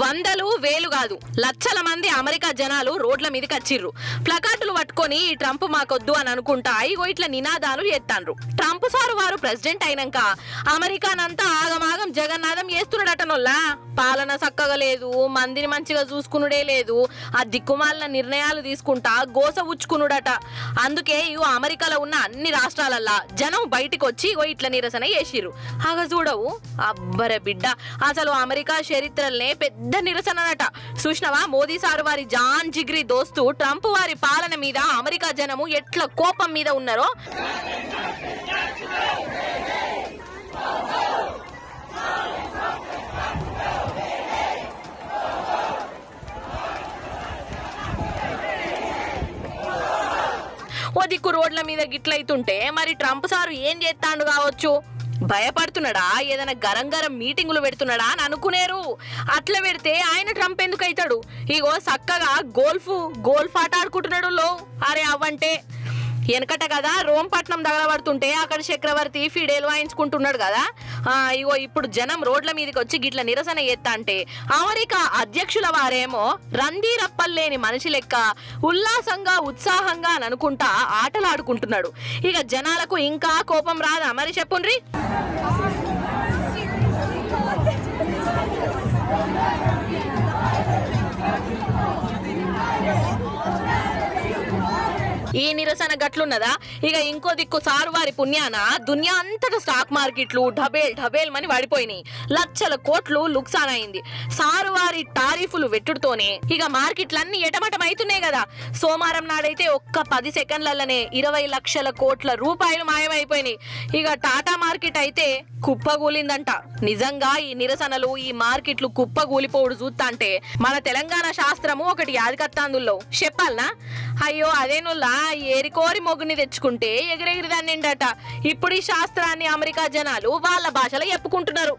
వందలు వేలు కాదు లక్షల మంది అమెరికా జనాలు రోడ్ల మీదకి వచ్చిర్రు. ప్లకార్డులు పట్టుకొని ట్రంప్ మాకొద్దు అని అనుకుంటా ఇగో ఇట్లా నినాదాలు చేస్తాండ్రు. ట్రంప్ సారు వారు ప్రెసిడెంట్ అయినాక అమెరికానంతా ఆగమాగం జగన్నాథం చేస్తున్నాడటనొల్లా. పాలన చక్కగా లేదు, మందిని మంచిగా చూసుకునుడే లేదు, ఆ దిక్కుమాలిన నిర్ణయాలు తీసుకుంటా గోస ఉచ్చుకునుడట. అందుకే ఇగో అమెరికాలో ఉన్న అన్ని రాష్ట్రాలల్లా జనం బయటికి వచ్చి ఇగో ఇట్లా నిరసన చేసిర్రు. ఆగ చూడవు అబ్బరే బిడ్డ, అసలు అమెరికా చరిత్రలనే పెద్ద నిరసనట. చూసినవా మోదీ సార్ వారి జాన్ జిగ్రీ దోస్తు ట్రంప్ వారి పాలన మీద అమెరికా జనము ఎట్లా కోపం మీద ఉన్నారో. ఓ దిక్కు రోడ్ల మీద గిట్లయితుంటే మరి ట్రంప్ సారు ఏం చేస్తాడు కావచ్చు? భయపడుతున్నాడా? ఏదైనా గరం గరం మీటింగులు పెడుతున్నాడా అని అనుకునేరు. అట్లా పెడితే ఆయన ట్రంప్ ఎందుకు అవుతాడు? ఇగో చక్కగా గోల్ఫ్ ఆట ఆడుకుంటున్నాడు లో. అరే అవ్వంటే వెనకట కదా రోంపట్నం తగలబడుతుంటే అక్కడ చక్రవర్తి ఫిడేలు వాయించుకుంటున్నాడు కదా. ఇగో ఇప్పుడు జనం రోడ్ల మీదకి వచ్చి గిట్ల నిరసన ఎత్తా అంటే అమెరికా అధ్యక్షుల వారేమో రందీరప్పల్లేని మనిషి లెక్క ఉల్లాసంగా ఉత్సాహంగా అని అనుకుంటా ఆటలు ఆడుకుంటున్నాడు. ఇక జనాలకు ఇంకా కోపం రాదా మరి చెప్పుండ్రి. ఈ నిరసన గట్లున్నదా? ఇక ఇంకో దిక్కు సారు వారి పుణ్యాన దునియా అంతటా స్టాక్ మార్కెట్లు ఢబేల్ మని పడిపోయినాయి. లక్షల కోట్లు లుక్సాన్ అయింది. సారు వారి టారిఫులు వెట్టుడుతోనే ఇక మార్కెట్లన్నీ ఎటమటమైతున్నాయి కదా. సోమవారం నాడైతే ఒక్క 10 సెకండ్లలోనే 20 లక్షల కోట్ల రూపాయలు మాయమైపోయినాయి. ఇక టాటా మార్కెట్ అయితే కుప్పగూలిందంట. నిజంగా ఈ నిరసనలు ఈ మార్కెట్లు కుప్పగూలిపోవుడు చూస్తా అంటే మన తెలంగాణ శాస్త్రము ఒకటి యాదికత్తాందుల్లో చెప్పాలనా? అయ్యో అదేనుల్లా ఏరికోరి మొగ్గుని తెచ్చుకుంటే ఎగిరెగిరి దాన్నిండట. ఇప్పుడు ఈ శాస్త్రాన్ని అమెరికా జనాలు వాళ్ళ భాషలో చెప్పుకుంటున్నారు.